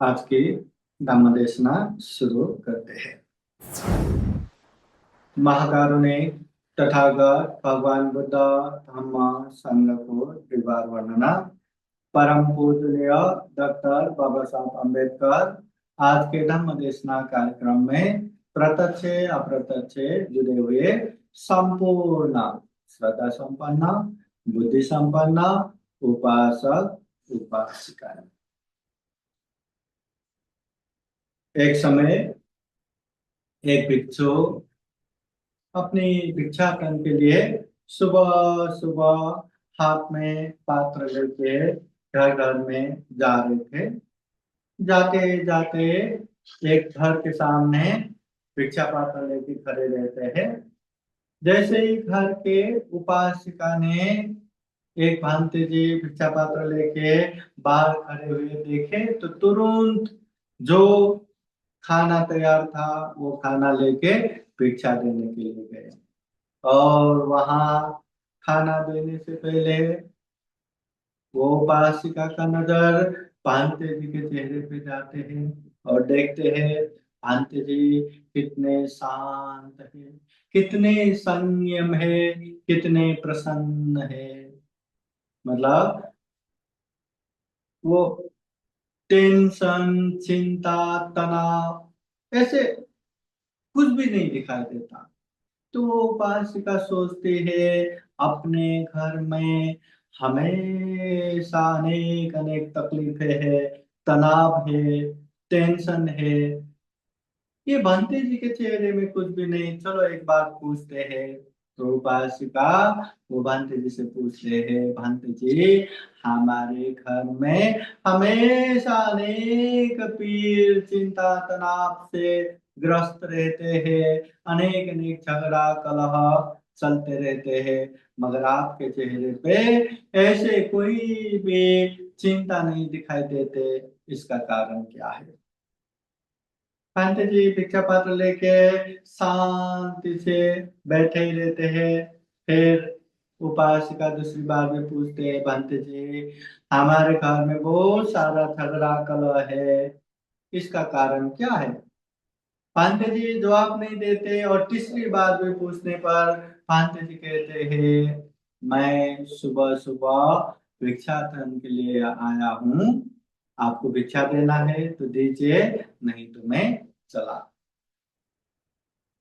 आज की धम्म देशना शुरू करते हैं। महाकारुणिक तथागत भगवान बुद्ध धम्म संघ को त्रिवार वर्णना। परम पूजनीय डॉक्टर बाबा साहब अम्बेडकर आज के धम्म देशना कार्यक्रम में प्रत्यक्ष अप्रत्यक्ष जुड़े हुए संपूर्ण श्रद्धा संपन्न बुद्धि संपन्न उपासक उपासिका। एक समय एक भिक्षु अपनी भिक्षाटन के लिए सुबह सुबह हाथ में पात्र लेके घर घर में जा रहे थे। जाते जाते एक घर के सामने भिक्षा पात्र लेके खड़े रहते हैं। जैसे ही घर के उपासिका ने एक भांति जी भिक्षा पात्र लेके बाहर खड़े हुए देखे तो तुरंत जो खाना तैयार था वो खाना लेके भिक्षा देने के लिए गए। और वहां खाना देने से पहले वो उपासिका का नजर भांते जी के चेहरे पे जाते हैं और देखते हैं भांते जी कितने शांत है, कितने संयम है, कितने प्रसन्न है। मतलब वो टेंशन चिंता तनाव ऐसे कुछ भी नहीं दिखाई देता। तो वो उपासिका सोचते हैं अपने घर में हमेशा अनेक अनेक तकलीफें है, तनाव है, टेंशन है। ये भांते जी के चेहरे में कुछ भी नहीं, चलो एक बार पूछते हैं। तो उपासिका वो भांते जी से पूछते हैं, भांते जी हमारे घर में हमेशा अनेक पीर चिंता तनाव से ग्रस्त रहते हैं, अनेक अनेक झगड़ा कलह चलते रहते हैं, मगर आपके चेहरे पे ऐसे कोई भी चिंता नहीं दिखाई देते, इसका कारण क्या है? कांते जी भिक्षा पात्र लेके शांति से बैठे ही रहते हैं। फिर उपासिका दूसरी बार भी पूछते हैं, भांते जी हमारे घर में बहुत सारा झगड़ा कलह है, इसका कारण क्या है? भांते जी जवाब नहीं देते और तीसरी बार भी पूछने पर भांते जी कहते हैं, मैं सुबह सुबह भिक्षाटन के लिए आया हूँ, आपको भिक्षा देना है तो दीजिए, नहीं तो मैं चला।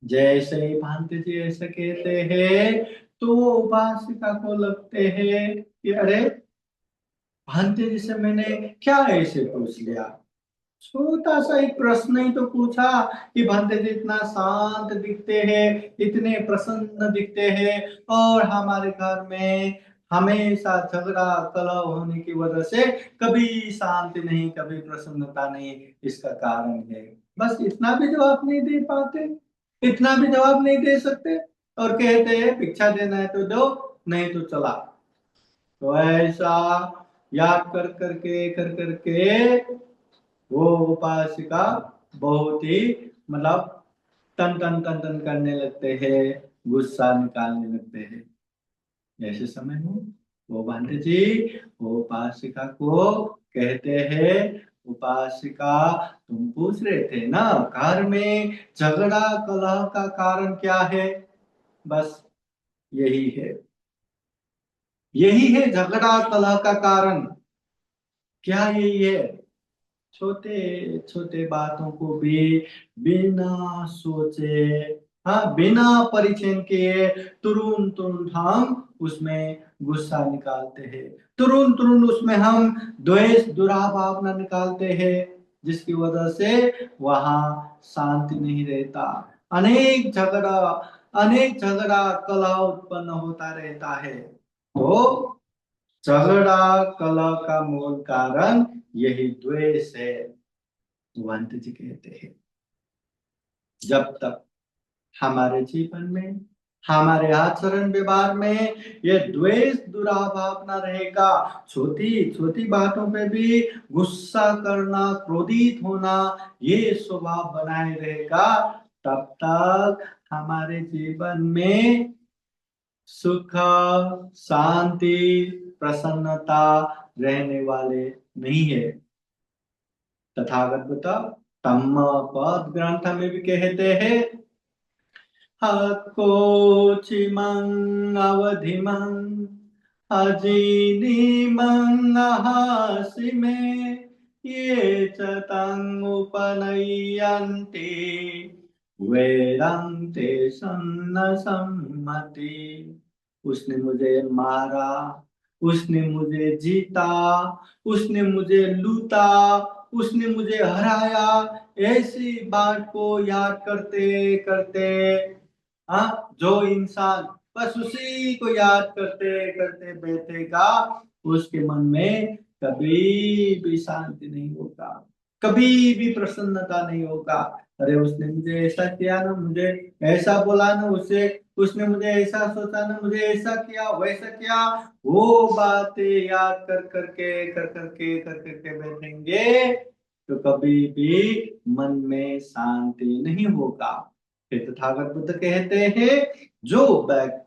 जैसे ही भांति जी ऐसे कहते हैं तो उपासिका को लगते हैं कि अरे भांति जी से मैंने क्या ऐसे पूछ लिया, छोटा सा एक प्रश्न ही तो पूछा कि भांति जी इतना शांत दिखते हैं, इतने प्रसन्न दिखते हैं, और हमारे घर में हमेशा झगड़ा कलह होने की वजह से कभी शांति नहीं, कभी प्रसन्नता नहीं, इसका कारण है। बस इतना भी जवाब नहीं दे पाते, इतना भी जवाब नहीं दे सकते और कहते हैं भिक्षा देना है तो दो, नहीं तो चला। तो ऐसा याद कर करके वो उपासिका बहुत ही मतलब तन तन करने लगते हैं, गुस्सा निकालने लगते हैं। ऐसे समय में वो भांते जी वो उपासिका को कहते हैं, उपासिका तुम पूछ रहे थे ना घर में झगड़ा कलह का कारण क्या है? बस यही है, यही है झगड़ा कलह का कारण। क्या यही है? छोटे छोटे बातों को भी बिना सोचे, हाँ बिना परीक्षण किए तुरंत तुरंत हम उसमें गुस्सा निकालते हैं, तुरंत तुरंत उसमें हम द्वेष दुराभावना निकालते हैं, जिसकी वजह से वहां शांति नहीं रहता। अनेक झगड़ा कलह उत्पन्न होता रहता है। तो झगड़ा कलह का मूल कारण यही द्वेष है। भगवंत जी कहते हैं जब तक हमारे जीवन में हमारे आचरण व्यवहार में ये द्वेष दुराभावना रहेगा, छोटी छोटी बातों पे भी गुस्सा करना, क्रोधित होना, ये स्वभाव बनाए रहेगा, तब तक हमारे जीवन में सुख शांति प्रसन्नता रहने वाले नहीं है। तथागत बुद्ध तम पद ग्रंथ में भी कहते हैं, हको चिमंग अवधिमंग अजीनिमंग हासि में ये चतंग उपनयन्ति वेदांते सन्न सम्मति। उसने मुझे मारा, उसने मुझे जीता, उसने मुझे लूटा, उसने मुझे हराया, ऐसी बात को याद करते करते, हाँ, जो इंसान बस उसी को याद करते करते बैठेगा, उसके मन में कभी भी शांति नहीं होगा, कभी भी प्रसन्नता नहीं होगा। अरे उसने मुझे ऐसा किया ना, मुझे ऐसा बोला ना, उसे उसने मुझे ऐसा सोचा ना, मुझे ऐसा किया वैसा किया, वो बातें याद कर करके बैठेंगे तो कभी भी मन में शांति नहीं होगा। फिर तथागत बुद्ध कहते हैं, जो व्यक्ति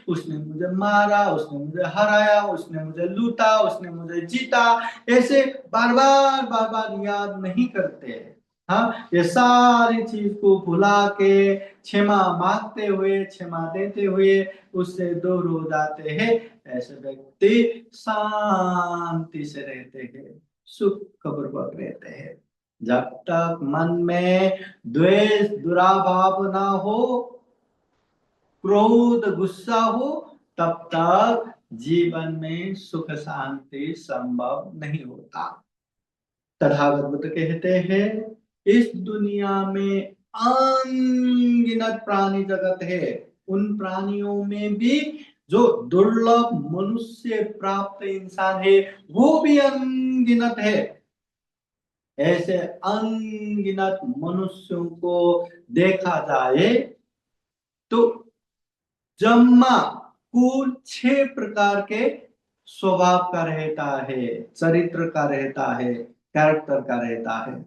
उसने मुझे मारा, उसने मुझे हराया, उसने मुझे लूटा, उसने मुझे जीता, ऐसे बार बार याद नहीं करते, हाँ, ये सारी चीज को भुला के क्षमा मांगते हुए, क्षमा देते हुए उससे दूर हो जाते हैं, ऐसे व्यक्ति शांति से रहते हैं, सुख पूर्वक रहते हैं। जब तक मन में द्वेष दुराभाव ना हो, क्रोध गुस्सा हो, तब तक जीवन में सुख शांति संभव नहीं होता। तथागत बुद्ध कहते हैं, इस दुनिया में अनगिनत प्राणी जगत है, उन प्राणियों में भी जो दुर्लभ मनुष्य प्राप्त इंसान है वो भी अनगिनत है। ऐसे अनगिनत मनुष्यों को देखा जाए तो जम्मा कुल 6 प्रकार के स्वभाव का रहता है, चरित्र का रहता है, कैरेक्टर का रहता है।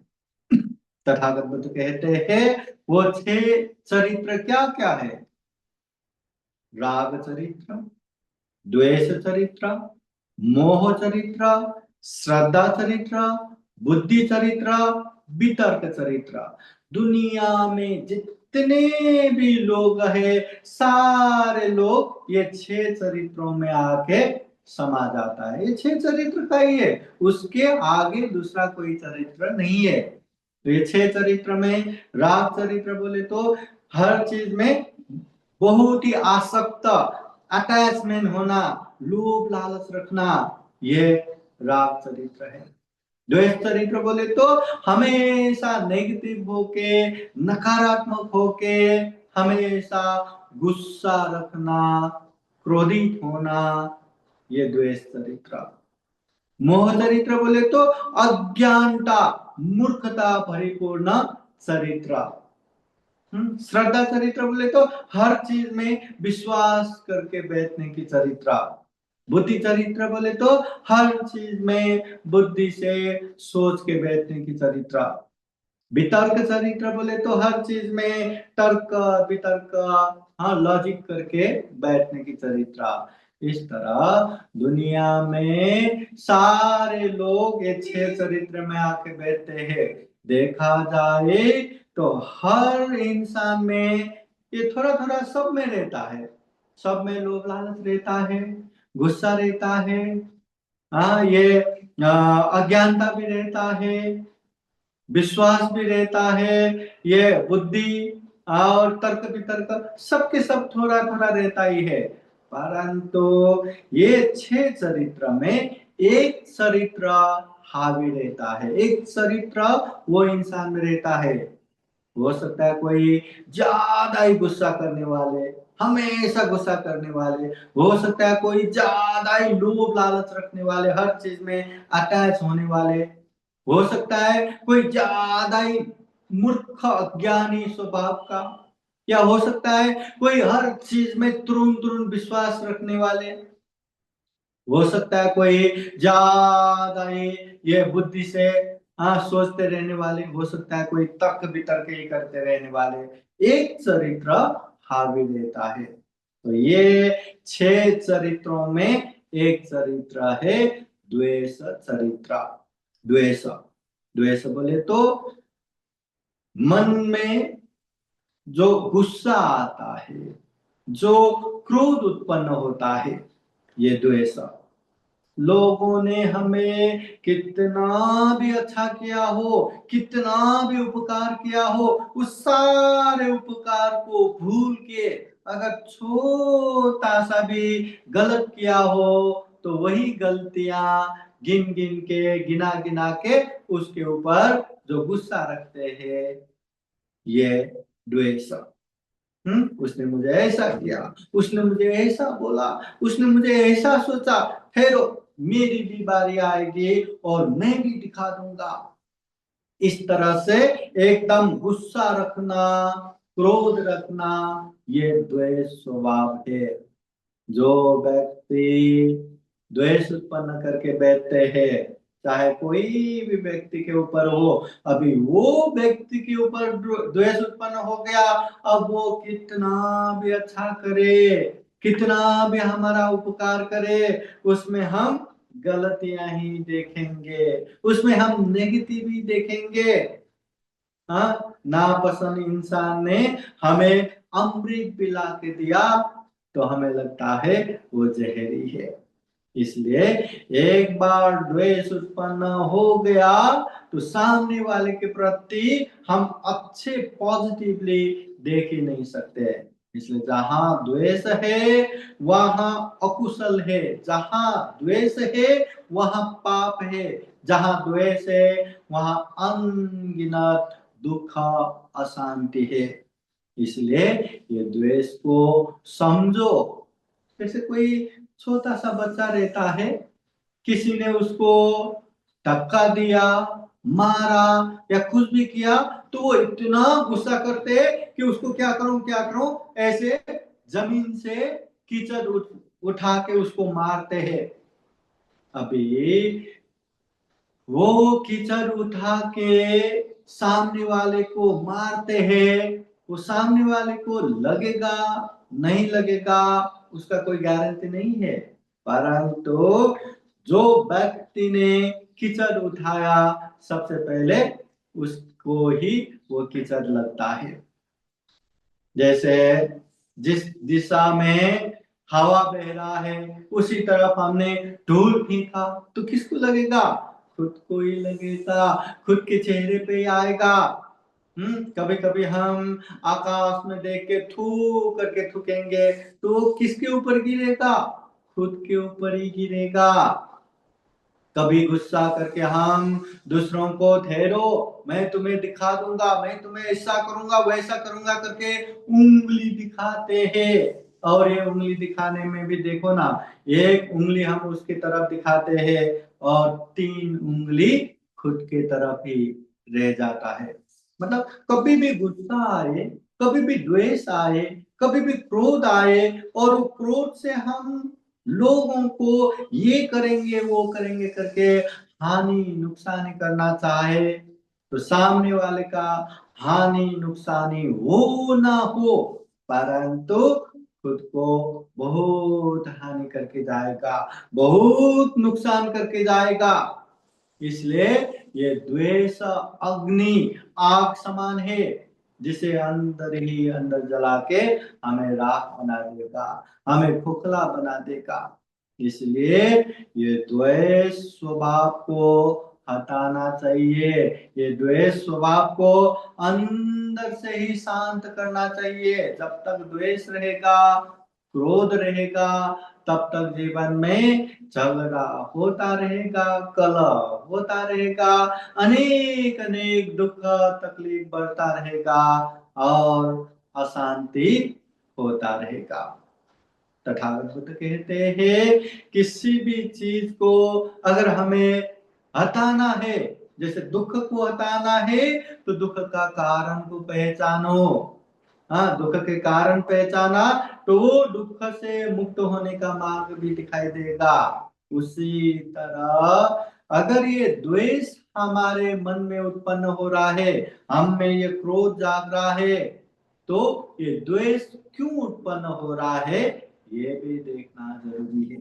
तथागत बुद्ध कहते हैं, वो 6 चरित्र क्या क्या है? राग चरित्र, द्वेष चरित्र, मोह चरित्र, श्रद्धा चरित्र, बुद्धि चरित्र, वितर्क चरित्र। दुनिया में जितने भी लोग हैं, सारे लोग ये 6 चरित्रों में आके समा जाता है। ये 6 चरित्र का ही है, उसके आगे दूसरा कोई चरित्र नहीं है। तो ये 6 चरित्र में राग चरित्र बोले तो हर चीज में बहुत ही आसक्त, अटैचमेंट होना, लोभ लालच रखना, ये राग चरित्र है। द्वेष चरित्र बोले तो हमेशा नेगेटिव होके, नकारात्मक होके, हमेशा गुस्सा रखना, क्रोधित होना, ये द्वेष चरित्र। मोह चरित्र बोले तो अज्ञानता, मूर्खता परिपूर्ण चरित्र। श्रद्धा चरित्र बोले तो हर चीज में विश्वास करके बैठने की चरित्र। बुद्धि चरित्र बोले तो हर चीज में बुद्धि से सोच के बैठने की चरित्र। वितर्क चरित्र बोले तो हर चीज में तर्क वितर्क, हाँ, लॉजिक करके बैठने की चरित्र। इस तरह दुनिया में सारे लोग ये 6 चरित्र में आके बैठते हैं। देखा जाए तो हर इंसान में ये थोड़ा थोड़ा सब में रहता है। सब में लोभ लालच रहता है, गुस्सा रहता है, हाँ, ये अज्ञानता भी रहता है, विश्वास भी रहता है, ये बुद्धि और तर्क वितर्क सबके सब थोड़ा थोड़ा रहता ही है। परंतु ये 6 चरित्र में एक चरित्र हावी रहता है, एक चरित्र वो इंसान में रहता है। हो सकता है कोई ज्यादा ही गुस्सा करने वाले, हमेशा गुस्सा करने वाले, हो सकता है कोई ज्यादा ही लोभ लालच रखने वाले, हर चीज में अटैच होने वाले, हो सकता है कोई ज्यादा ही मूर्ख अज्ञानी स्वभाव का, या हो सकता है कोई हर चीज में तुरंत तुरंत विश्वास रखने वाले, हो सकता है कोई ज्यादा ही ये बुद्धि से, हाँ, सोचते रहने वाले, हो सकता है कोई तर्क वितर्क ही करते रहने वाले। एक चरित्र हावी रहता है। तो ये 6 चरित्रों में एक चरित्र है द्वेष चरित्र। द्वेष, द्वेष बोले तो मन में जो गुस्सा आता है, जो क्रोध उत्पन्न होता है, ये द्वेष। लोगों ने हमें कितना भी अच्छा किया हो, कितना भी उपकार किया हो, उस सारे उपकार को भूल के अगर छोटा सा भी गलत किया हो तो वही गलतियां गिन गिन के, गिना गिना के उसके ऊपर जो गुस्सा रखते हैं, ये द्वेष। उसने मुझे ऐसा किया, उसने मुझे ऐसा बोला, उसने मुझे ऐसा सोचा, ठहरो मेरी भी बारी आएगी और मैं भी दिखा दूंगा। इस तरह से एकदम गुस्सा रखना, क्रोध रखना, ये द्वेष स्वभाव है। जो व्यक्ति द्वेष उत्पन्न करके बैठते हैं, चाहे कोई भी व्यक्ति के ऊपर हो, अभी वो व्यक्ति के ऊपर द्वेष उत्पन्न हो गया, अब वो कितना भी अच्छा करे, कितना भी हमारा उपकार करे, उसमें हम गलतियां ही देखेंगे, उसमें हम नेगेटिव ही देखेंगे। हाँ, नापसंद इंसान ने हमें अमृत पिला के दिया तो हमें लगता है वो जहरी है। इसलिए एक बार द्वेष उत्पन्न हो गया तो सामने वाले के प्रति हम अच्छे पॉजिटिवली देख ही नहीं सकते। इसलिए जहां द्वेष है वहां अकुशल है, जहां द्वेष है वहां पाप है, जहां द्वेष है वहां अनगिनत दुख, अशांति है। इसलिए ये द्वेष को समझो। जैसे कोई छोटा सा बच्चा रहता है, किसी ने उसको धक्का दिया, मारा या कुछ भी किया तो वो इतना गुस्सा करते हैं कि उसको क्या करूं ऐसे जमीन से कीचड़ उठा के उसको मारते हैं। अभी वो कीचड़ उठा के सामने वाले को मारते हैं, वो सामने वाले को लगेगा नहीं लगेगा उसका कोई गारंटी नहीं है, परंतु जो व्यक्ति ने कीचड़ उठाया सबसे पहले उसको ही वो कीचड़ लगता है। जैसे जिस दिशा में हवा बह रहा है उसी तरफ हमने धूल फेंका तो किसको लगेगा? खुद को ही लगेगा, खुद के चेहरे पे ही आएगा। कभी कभी हम आकाश में देख के थू करके थूकेंगे तो किसके ऊपर गिरेगा? खुद के ऊपर ही गिरेगा। कभी गुस्सा करके हम दूसरों को ठहरो मैं तुम्हें दिखा दूंगा, मैं तुम्हें ऐसा करूंगा वैसा करूंगा करके उंगली दिखाते हैं। और ये उंगली दिखाने में भी देखो ना, एक उंगली हम उसकी तरफ दिखाते हैं और 3 उंगली खुद के तरफ ही रह जाता है। मतलब कभी भी गुस्सा आए, कभी भी द्वेष आए, कभी भी क्रोध आए और वो क्रोध से हम लोगों को ये करेंगे वो करेंगे करके हानि नुकसानी करना चाहे तो सामने वाले का हानि नुकसानी हो ना हो, परंतु खुद को बहुत हानि करके जाएगा, बहुत नुकसान करके जाएगा। इसलिए ये द्वेष अग्नि आग समान है, जिसे अंदर ही अंदर जला के हमें राख बना देगा, हमें खोखला बना देगा। इसलिए ये द्वेष स्वभाव को हटाना चाहिए, ये द्वेष स्वभाव को अंदर से ही शांत करना चाहिए। जब तक द्वेष रहेगा, क्रोध रहेगा, तब तक जीवन में झगड़ा होता रहेगा, कलह होता रहेगा, अनेक अनेक दुख तकलीफ बढ़ता रहेगा और अशांति होता रहेगा। तथागत बुद्ध कहते हैं किसी भी चीज को अगर हमें हटाना है, जैसे दुख को हटाना है तो दुख का कारण को पहचानो। हाँ, दुख के कारण पहचाना तो वो दुख से मुक्त होने का मार्ग भी दिखाई देगा। उसी तरह अगर ये द्वेष हमारे मन में उत्पन्न हो रहा है, हम में ये क्रोध जाग रहा है, तो ये द्वेष क्यों उत्पन्न हो रहा है ये भी देखना जरूरी है।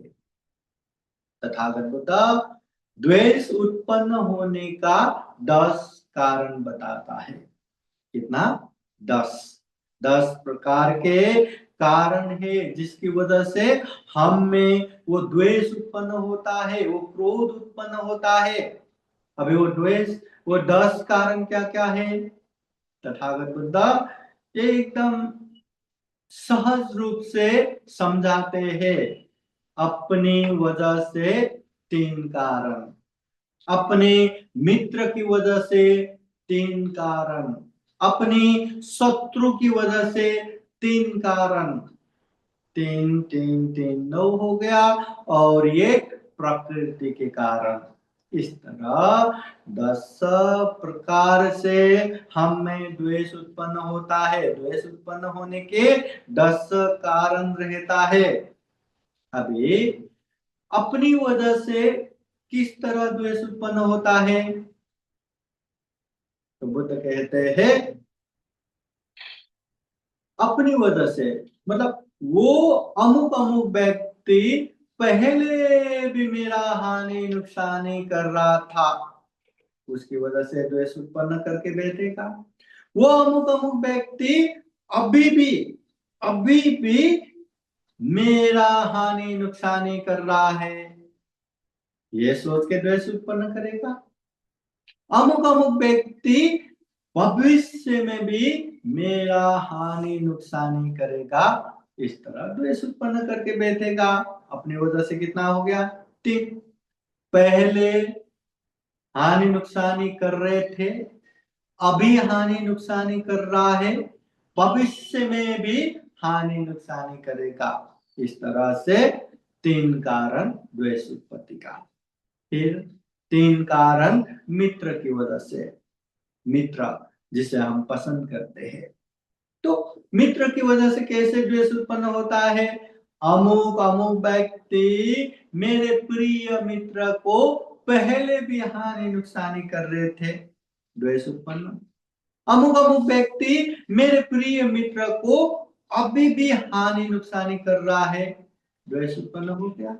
तथागत बुद्ध द्वेष उत्पन्न होने का 10 कारण बताता है। कितना? 10। 10 प्रकार के कारण है जिसकी वजह से हम में वो द्वेष उत्पन्न होता है, वो क्रोध उत्पन्न होता है। अभी वो द्वेष, वो 10 कारण क्या क्या है? तथागत बुद्ध ये एकदम सहज रूप से समझाते हैं। अपनी वजह से 3 कारण, अपने मित्र की वजह से 3 कारण, अपनी शत्रु की वजह से 3 कारण। 3 3 3 9 हो गया, और ये प्रकृति के कारण। इस तरह 10 प्रकार से हम में द्वेष उत्पन्न होता है। द्वेष उत्पन्न होने के 10 कारण रहता है। अभी अपनी वजह से किस तरह द्वेष उत्पन्न होता है? तो बुद्ध कहते हैं अपनी वजह से, मतलब वो अमुक अमुक व्यक्ति पहले भी मेरा हानि नुकसानी कर रहा था, उसकी वजह से द्वेष उत्पन्न करके बैठेगा। वो अमुक अमुक व्यक्ति अभी भी मेरा हानि नुकसानी कर रहा है, ये सोच के द्वेष उत्पन्न करेगा। अमुक अमुक व्यक्ति भविष्य में भी मेरा हानि नुकसानी करेगा, इस तरह द्वेष उत्पन्न करके बैठेगा। अपनी वजह से कितना हो गया? 3। पहले हानि नुकसानी कर रहे थे, अभी हानि नुकसानी कर रहा है, भविष्य में भी हानि नुकसानी करेगा। इस तरह से 3 कारण द्वेष उत्पत्ति का। फिर 3 कारण मित्र की वजह से, मित्र जिसे हम पसंद करते हैं। तो मित्र की वजह से कैसे द्वेष उत्पन्न होता है? अमुक अमुक व्यक्ति मेरे प्रिय मित्र को पहले भी हानि नुकसानी कर रहे थे, द्वेष उत्पन्न। अमुक अमुक व्यक्ति मेरे प्रिय मित्र को अभी भी हानि नुकसानी कर रहा है, द्वेष उत्पन्न हो गया।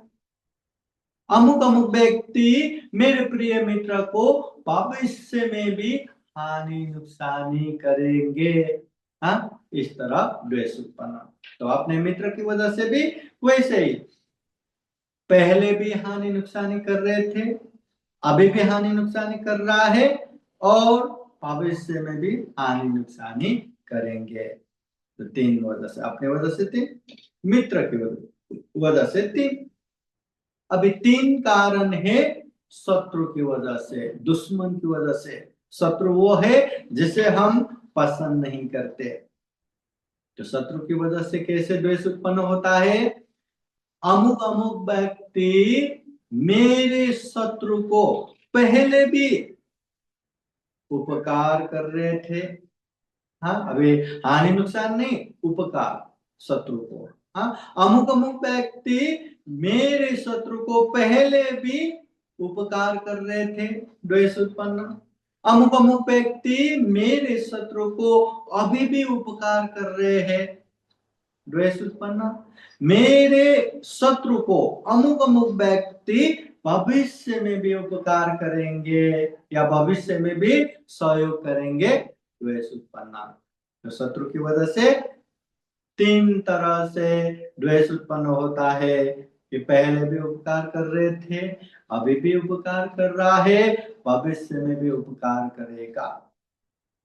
अमुक अमुक व्यक्ति मेरे प्रिय मित्र को भविष्य में भी हानि नुकसानी करेंगे। हाँ, इस तरह द्वेष उत्पन्न। तो अपने मित्र की वजह से भी वैसे ही, पहले भी हानि नुकसानी कर रहे थे, अभी भी हानि नुकसानी कर रहा है, और भविष्य में भी हानि नुकसानी करेंगे। तो 3 वजह से, अपने वजह से 3, मित्र की वजह से 3। अभी 3 कारण है शत्रु की वजह से, दुश्मन की वजह से। शत्रु वो है जिसे हम पसंद नहीं करते। तो शत्रु की वजह से कैसे द्वेष उत्पन्न होता है? अमुक अमुक व्यक्ति मेरे शत्रु को पहले भी उपकार कर रहे थे। हाँ, अभी हानि नुकसान नहीं, उपकार शत्रु को। हाँ, अमुक अमुक व्यक्ति मेरे शत्रु को पहले भी उपकार कर रहे थे, द्वेष उत्पन्न। अमुक अमुक व्यक्ति मेरे शत्रु को अभी भी उपकार कर रहे हैं, द्वेष उत्पन्न। मेरे शत्रु को अमुक अमुक व्यक्ति भविष्य में भी उपकार करेंगे या भविष्य में भी सहयोग करेंगे, द्वेष उत्पन्न। तो शत्रु की वजह से 3 तरह से द्वेष उत्पन्न होता है कि पहले भी उपकार कर रहे थे, अभी भी उपकार कर रहा है, भविष्य में भी उपकार करेगा।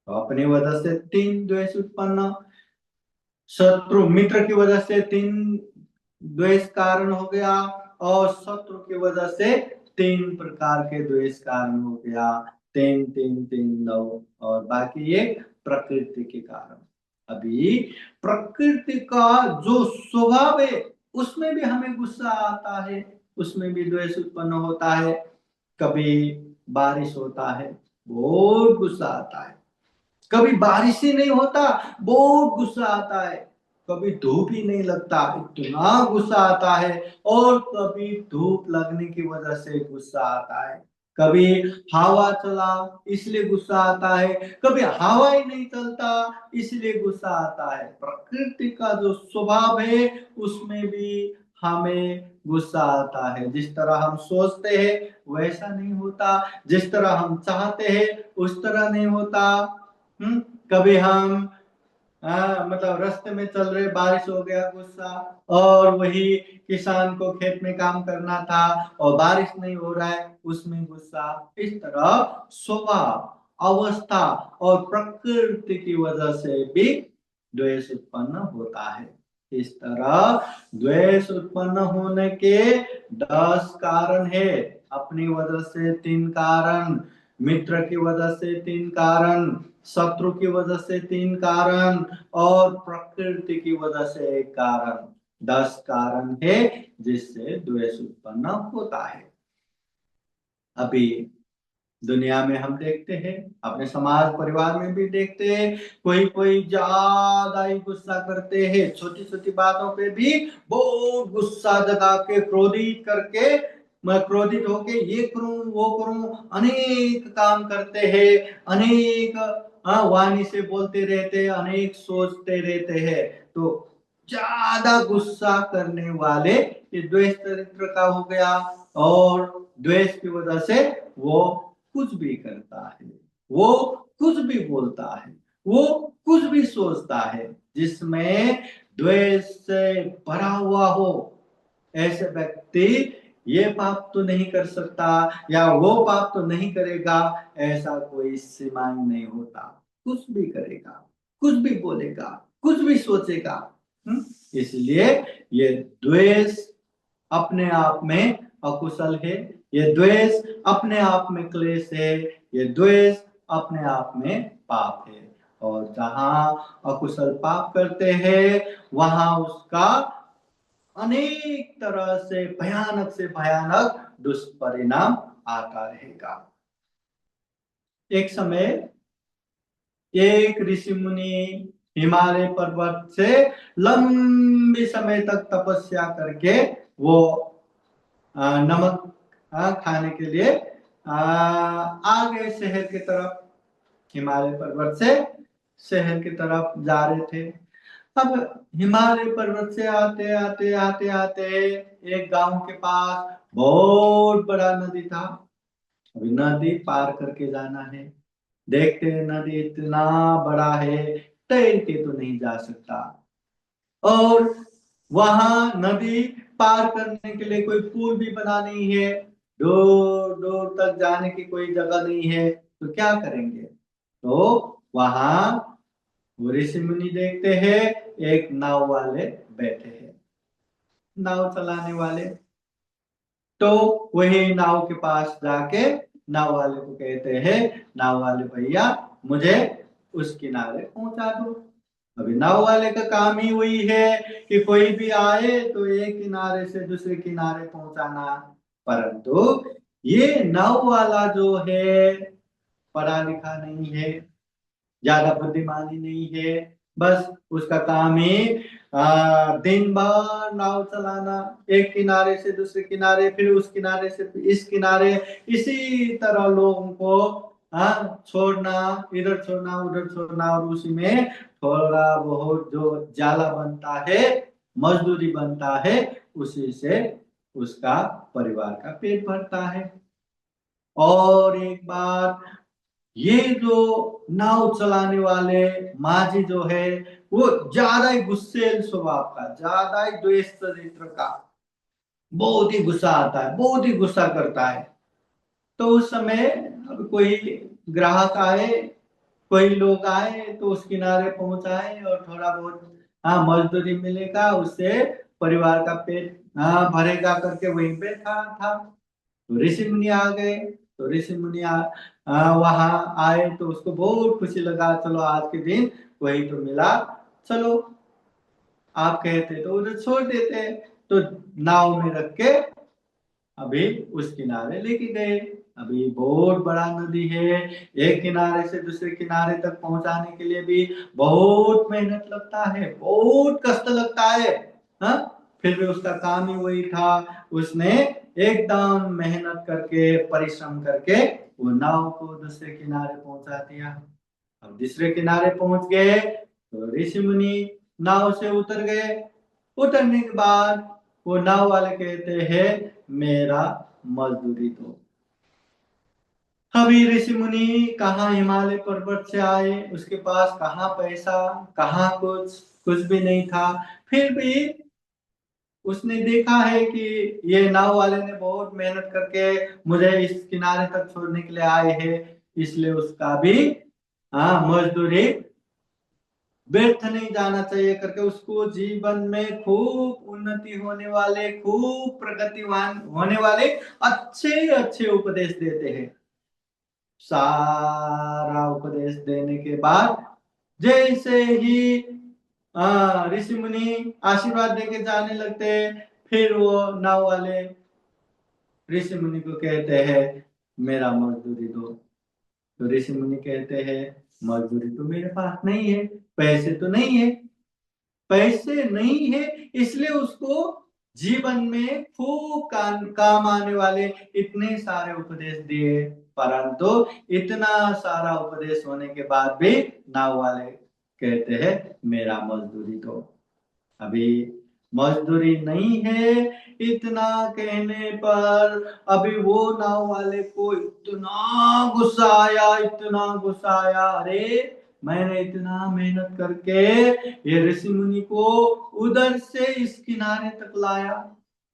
तो अपनी वजह से 3 द्वेष उत्पन्न, शत्रु मित्र की वजह से 3 द्वेष कारण हो गया, और शत्रु की वजह से 3 प्रकार के द्वेष कारण हो गया। 3 3 3 9, और बाकी एक प्रकृति के कारण। अभी प्रकृति का जो स्वभाव है उसमें भी हमें गुस्सा आता है, उसमें भी द्वेष उत्पन्न होता है। कभी बारिश होता है, बहुत गुस्सा आता है। कभी बारिश ही नहीं होता, बहुत गुस्सा आता है। कभी धूप ही नहीं लगता, इतना गुस्सा आता है। और कभी धूप लगने की वजह से गुस्सा आता है। कभी हवा चला इसलिए गुस्सा आता है, कभी हवा ही नहीं चलता इसलिए गुस्सा आता है। प्रकृति का जो स्वभाव है उसमें भी हमें गुस्सा आता है। जिस तरह हम सोचते हैं वैसा नहीं होता, जिस तरह हम चाहते हैं उस तरह नहीं होता। कभी हम मतलब रास्ते में चल रहे, बारिश हो गया, गुस्सा, और वही किसान को खेत में काम करना था और बारिश नहीं हो रहा है, उसमें गुस्सा। इस तरह स्वभाव, अवस्था और प्रकृति की वजह से भी द्वेष उत्पन्न होता है। इस तरह द्वेष उत्पन्न होने के 10 कारण है। अपनी वजह से 3 कारण, मित्र की वजह से 3 कारण, शत्रु की वजह से 3 कारण और प्रकृति की वजह से 1 कारण। 10 कारण है जिससे द्वेष उत्पन्न होता है। अभी दुनिया में हम देखते हैं, अपने समाज परिवार में भी देखते हैं, कोई कोई ज्यादा ही गुस्सा करते हैं, छोटी छोटी बातों पे भी बहुत गुस्सा जगा के, क्रोधित करके, मैं क्रोधित होके ये करूं वो करूं, अनेक काम करते हैं, अनेक वाणी से बोलते रहते हैं, अनेक सोचते रहते हैं। तो ज्यादा गुस्सा करने वाले ये द्वेष चरित्र का हो गया, और द्वेष की वजह से वो कुछ भी करता है, वो कुछ भी बोलता है, वो कुछ भी सोचता है जिसमें द्वेष से भरा हुआ हो। ऐसे व्यक्ति ये पाप तो नहीं कर सकता या वो पाप तो नहीं करेगा, ऐसा कोई सीमा नहीं होता। कुछ भी करेगा, कुछ भी बोलेगा, कुछ भी सोचेगा। इसलिए ये द्वेष अपने आप में अकुशल है, ये द्वेष अपने आप में क्लेश है, ये द्वेष अपने आप में पाप है। और जहां अकुशल पाप करते हैं वहां उसका अनेक तरह से भयानक दुष्परिणाम आता रहेगा। एक समय एक ऋषि मुनि हिमालय पर्वत से लंबे समय तक तपस्या करके वो नमक खाने के लिए आ गए शहर की तरफ। हिमालय पर्वत से शहर की तरफ जा रहे थे। अब हिमालय पर्वत से आते आते आते आते एक गांव के पास बहुत बड़ा नदी था। अभी नदी पार करके जाना है। देखते हैं नदी इतना बड़ा है, तैर के तो नहीं जा सकता, और वहां नदी पार करने के लिए कोई पुल भी बना नहीं है, दूर दूर तक जाने की कोई जगह नहीं है, तो क्या करेंगे। तो वहां ऋषि मुनि देखते हैं एक नाव वाले बैठे हैं, नाव चलाने वाले। तो वही नाव के पास जाके नाव वाले को कहते हैं, नाव वाले भैया मुझे उस किनारे पहुंचा दो। अभी नाव वाले का काम ही वही है कि कोई भी आए तो एक किनारे से दूसरे किनारे पहुंचाना। परंतु ये नाव वाला जो है पढ़ा लिखा नहीं है, ज्यादा बुद्धिमानी नहीं है, बस उसका काम ही दिन भर नाव चलाना, एक किनारे से दूसरे किनारे, फिर उस किनारे से इस किनारे, इसी तरह लोगों को छोड़ना, इधर छोड़ना उधर छोड़ना, और उसी में थोड़ा बहुत जो जाला बनता है, मजदूरी बनता है, उसी से उसका परिवार का पेट भरता है। और एक बार ये जो नाव चलाने वाले माझी जो है वो ज्यादा ही गुस्सेल स्वभाव का, ज्यादा ही द्वेष चरित्र का, बहुत ही गुस्सा आता है, बहुत ही गुस्सा करता है। तो उस समय अब कोई ग्राहक आए, कोई लोग आए तो उस किनारे पहुंचाए और थोड़ा बहुत मजदूरी मिलेगा, उससे परिवार का पेट भरेगा करके वहीं पे था। तो ऋषि मुनि आ गए। तो ऋषि मुनि वहां आए तो उसको बहुत खुशी लगा, चलो आज के दिन वही तो मिला, चलो आप कहते तो उधर छोड़ देते। तो नाव में रख के अभी उस किनारे लेके गए। अभी बहुत बड़ा नदी है, एक किनारे से दूसरे किनारे तक पहुंचाने के लिए भी बहुत मेहनत लगता है, बहुत कष्ट लगता है। हा? फिर भी उसका काम ही वही था, उसने एकदम मेहनत करके, परिश्रम करके वो नाव को दूसरे किनारे पहुंचा दिया। अब दूसरे किनारे पहुंच गए तो ऋषि मुनि नाव से उतर गए। उतरने के बाद वो नाव वाले कहते हैं मेरा मजदूरी दो। अभी ऋषि मुनि कहाँ हिमालय पर्वत से आए, उसके पास कहाँ पैसा, कहाँ कुछ कुछ भी नहीं था। फिर भी उसने देखा है कि ये नाव वाले ने बहुत मेहनत करके मुझे इस किनारे तक छोड़ने के लिए आए हैं, इसलिए उसका भी मजदूरी व्यर्थ नहीं जाना चाहिए करके उसको जीवन में खूब उन्नति होने वाले, खूब प्रगतिवान होने वाले अच्छे अच्छे उपदेश देते हैं। सारा उपदेश देने के बाद जैसे ही ऋषि मुनि आशीर्वाद देके जाने लगते, फिर वो नाव वाले ऋषि मुनि को कहते हैं मेरा मजदूरी दो। तो ऋषि मुनि कहते हैं मजदूरी तो मेरे पास नहीं है, पैसे तो नहीं है, पैसे नहीं है, इसलिए उसको जीवन में खूब काम आने वाले इतने सारे उपदेश दिए, परंतु इतना सारा उपदेश होने के बाद भी नाव वाले कहते हैं मेरा मजदूरी दो। अभी मजदूरी नहीं है, इतना कहने पर अभी वो नाव वाले को इतना गुस्सा आया, इतना गुस्सा आया, अरे मैंने इतना मेहनत करके ये ऋषि मुनि को उधर से इस किनारे तक लाया,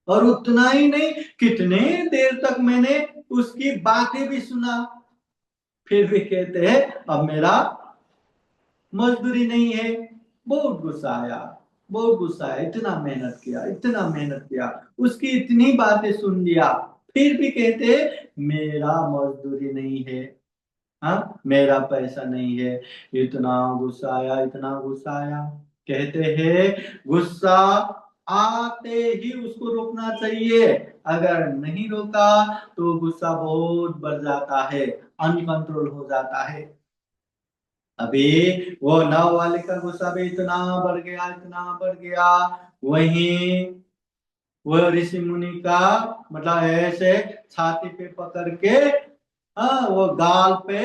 और उतना ही नहीं कितने देर तक मैंने उसकी बातें भी सुना, फिर भी कहते हैं अब मेरा मजदूरी नहीं है। बहुत गुस्सा आया, बहुत गुस्सा आया, इतना मेहनत किया, इतना मेहनत किया, उसकी इतनी बातें सुन लिया, फिर भी कहते मेरा मजदूरी नहीं है, हाँ मेरा पैसा नहीं है। इतना गुस्सा आया, इतना गुस्सा आया, कहते हैं गुस्सा आते ही उसको रोकना चाहिए, अगर नहीं रोका तो गुस्सा बहुत बढ़ जाता है, अनकंट्रोल हो जाता है। अभी वो नाव वाले का गुस्सा भी इतना बढ़ गया, इतना बढ़ गया, वहीं वो ऋषि मुनि का मतलब ऐसे छाती पे पकड़ के वो गाल पे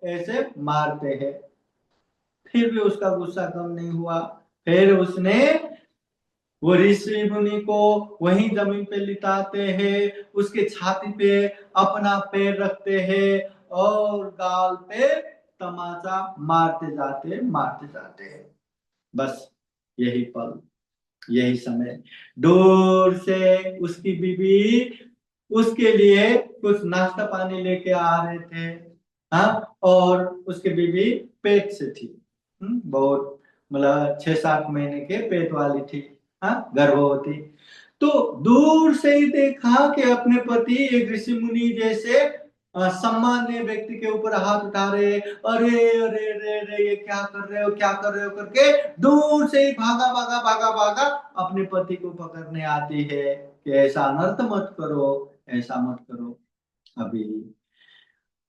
ऐसे मारते हैं, फिर भी उसका गुस्सा कम नहीं हुआ। फिर उसने वो ऋषि मुनि को वहीं जमीन पे लिटाते हैं, उसके छाती पे अपना पैर रखते हैं और गाल पे तमाचा मारते जाते हैं। बस यही पल, यही समय, दूर से उसकी बीवी उसके लिए कुछ नाश्ता पानी लेके आ रहे थे, हाँ, और उसकी बीवी पेट से थी, बहुत मतलब 6-7 महीने के पेट वाली थी, हाँ, गर्भवती। तो दूर से ही देखा कि अपने पति एक ऋषि मुनि जैसे सम्मान्य व्यक्ति के ऊपर हाथ उठा रहे, अरे अरे अरे अरे ये क्या कर रहे हो, क्या कर रहे हो करके दूर से ही भागा भागा भागा भागा अपने पति को पकड़ने आती है कि ऐसा अनर्थ मत करो, ऐसा मत करो। अभी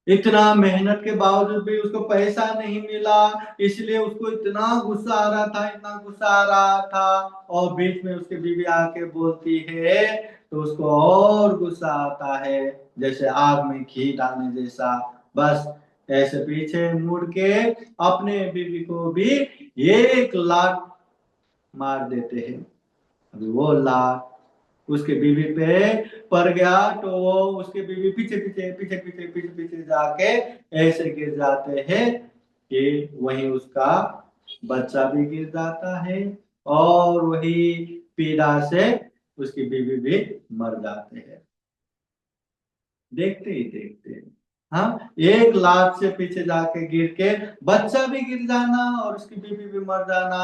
इतना मेहनत के बावजूद भी उसको पैसा नहीं मिला, इसलिए उसको इतना गुस्सा आ रहा था, इतना गुस्सा आ रहा था, और बीच में उसकी बीवी आके बोलती है तो उसको और गुस्सा आता है, जैसे आग में घी डालने जैसा। बस ऐसे पीछे मुड़ के अपने बीवी को भी एक लात मार देते हैं। अभी वो लात उसके बीवी पे पड़ गया तो वो उसके बीवी पीछे पीछे पीछे पीछे पीछे पीछे जाके ऐसे गिर जाते हैं कि वहीं उसका बच्चा भी गिर जाता है, और वही पीड़ा से उसकी बीवी भी मर जाते हैं। देखते ही देखते, हाँ, एक लात से पीछे जाके गिर के बच्चा भी गिर जाना और उसकी बीवी भी मर जाना,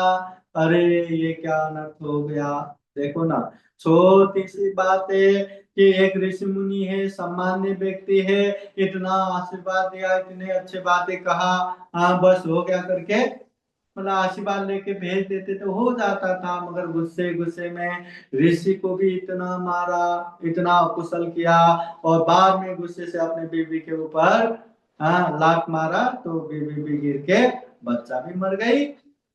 अरे ये क्या अनर्थ हो गया। देखो ना, छोटी सी बात है कि एक ऋषि मुनि है, सम्मान्य व्यक्ति है, इतना आशीर्वाद दिया, इतने अच्छे बातें कहा, हाँ बस हो गया करके मतलब आशीर्वाद लेके भेज देते तो हो जाता था, मगर गुस्से गुस्से में ऋषि को भी इतना मारा, इतना कुशल किया, और बाद में गुस्से से अपने बीवी के ऊपर लात मारा तो बीवी भी गिर के बच्चा भी मर गई,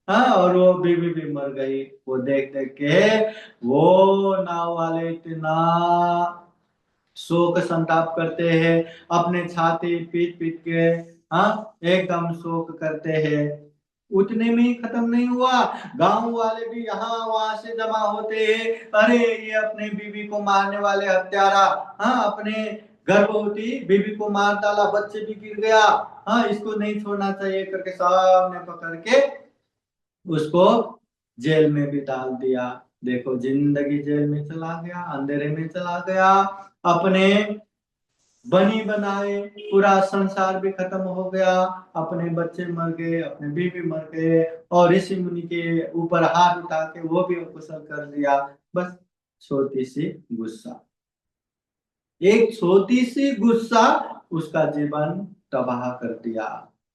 हाँ, और वो बीवी भी मर गई। वो देख देख के वो नाव वाले इतना शोक संताप करते हैं, अपने छाती पीट पीट के हाँ एकदम शोक करते हैं। उतने में ही खत्म नहीं हुआ, गांव वाले भी यहाँ वहां से जमा होते हैं। अरे ये अपने बीवी को मारने वाले हत्यारा, हाँ अपने गर्भवती बीवी को मार डाला, बच्चे भी गिर गया, हाँ इसको नहीं छोड़ना चाहिए करके सामने पकड़ के उसको जेल में भी डाल दिया। देखो जिंदगी जेल में चला गया, अंधेरे में चला गया, अपने बनी बनाए पूरा संसार भी खत्म हो गया, अपने बच्चे मर गए, अपने बीवी मर गए, और ऋषि मुनि के ऊपर हाथ उठा के वो भी अकुशल कर दिया। बस छोटी सी गुस्सा, एक छोटी सी गुस्सा उसका जीवन तबाह कर दिया।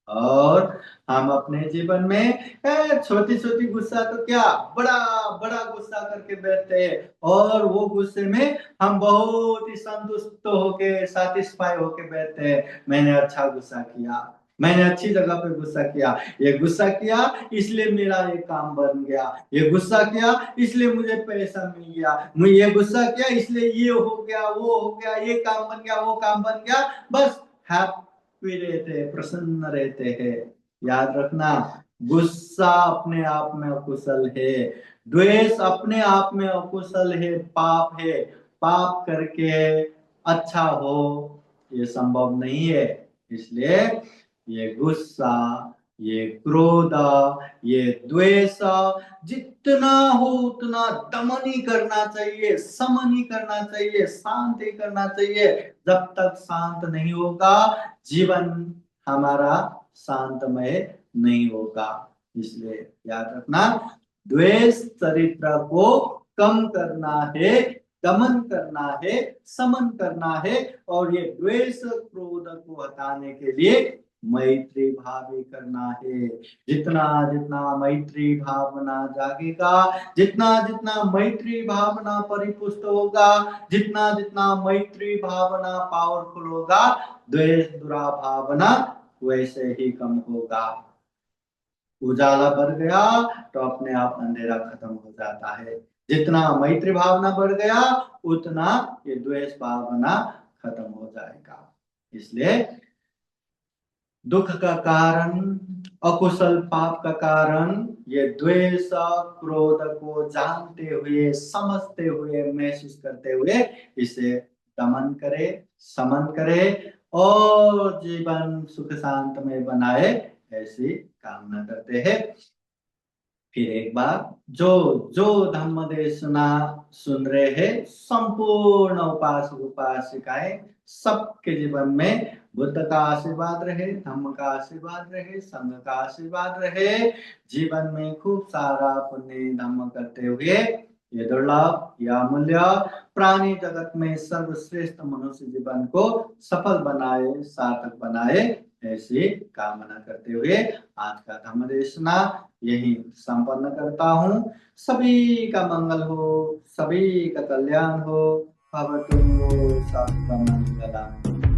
और हम अपने जीवन में छोटी छोटी गुस्सा तो क्या, बड़ा बड़ा गुस्सा करके बैठते हैं, और वो गुस्से में हम बहुत ही संतुष्ट होके सेटिस्फाई होके बैठते हैं। मैंने अच्छा गुस्सा किया, मैंने अच्छी जगह पे गुस्सा किया, ये गुस्सा किया इसलिए मेरा ये काम बन गया, ये गुस्सा किया इसलिए मुझे पैसा मिल गया, मैं ये गुस्सा किया इसलिए ये हो गया, वो हो गया, ये काम बन गया, वो काम बन गया। बस हैप्पी रहते हैं, प्रसन्न रहते हैं। याद रखना, गुस्सा अपने आप में अकुशल है, द्वेष अपने आप में अकुशल है, पाप है। पाप करके अच्छा हो ये संभव नहीं है। इसलिए ये गुस्सा, ये क्रोध, ये द्वेष जितना हो उतना दमन ही करना चाहिए, समन ही करना चाहिए, शांत ही करना चाहिए। जब तक शांत नहीं होगा जीवन हमारा शांतमय नहीं होगा। इसलिए याद रखना, द्वेष चरित्र को कम करना है, दमन करना है, समन करना है, और ये द्वेष क्रोध को हटाने के लिए मैत्री भाव ही करना है। जितना जितना मैत्री भावना जागेगा, जितना जितना मैत्री भावना परिपुष्ट होगा, जितना जितना मैत्री भावना पावरफुल होगा, द्वेष दुराभावना वैसे ही कम होगा। उजाला बढ़ गया तो अपने आप अंधेरा खत्म हो जाता है। जितना मैत्री भावना बढ़ गया उतना ये द्वेष भावना खत्म हो जाएगा। इसलिए दुख का कारण, अकुशल पाप का कारण ये द्वेष क्रोध को जानते हुए, समझते हुए, महसूस करते हुए इसे दमन करे, समन करे, और जीवन सुख शांत में बनाए, ऐसी कामना करते हैं। फिर एक बार जो जो धम्म देशना सुन रहे हैं, संपूर्ण उपासक उपासिकाएं सबके जीवन में बुद्ध का आशीर्वाद रहे, धम्म का आशीर्वाद रहे, संघ का आशीर्वाद रहे। जीवन में खूब सारा पुण्य धम्म करते हुए ये दुर्लभ, यह अमूल्य प्राणी जगत में सर्वश्रेष्ठ मनुष्य जीवन को सफल बनाए, सार्थक बनाए, ऐसी कामना करते हुए आज का धम्म देशना यही संपन्न करता हूँ। सभी का मंगल हो, सभी का कल्याण हो। भवतु सर्वमंगलम्।